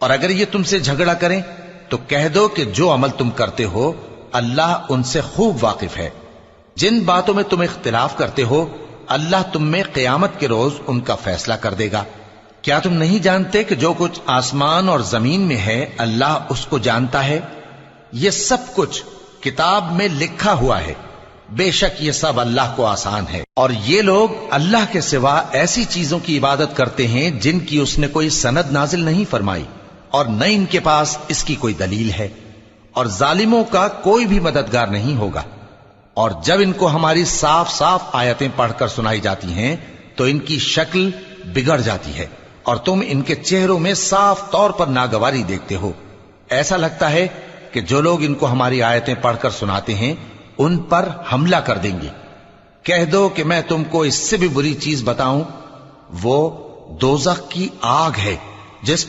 और अगर ये तुमसे झगड़ा करें तो कह दो कि जो अमल तुम करते हो अल्लाह उनसे खूब वाकिफ है। जिन बातों में तुम इख्तिलाफ करते हो अल्लाह तुम में क़यामत के रोज उनका फैसला कर देगा। क्या तुम नहीं जानते कि जो कुछ आसमान और जमीन में है अल्लाह उसको जानता है? ये सब कुछ किताब में लिखा हुआ है। बेशक ये सब अल्लाह को आसान है। और ये लोग अल्लाह के सिवा ऐसी चीजों की इबादत करते हैं जिनकी उसने कोई सनद नाजिल नहीं फरमाई और न इनके पास इसकी कोई दलील है, और जालिमों का कोई भी मददगार नहीं होगा। और जब इनको हमारी साफ साफ आयतें पढ़कर सुनाई जाती हैं तो इनकी शक्ल बिगड़ जाती है और तुम इनके चेहरों में साफ तौर पर नागवारी देखते हो। ऐसा लगता है कि जो लोग इनको हमारी आयतें पढ़कर सुनाते हैं उन पर हमला कर देंगे। कह दो कि मैं तुमको इससे भी बुरी चीज बताऊं, वो दोज़ख की आग है जिसका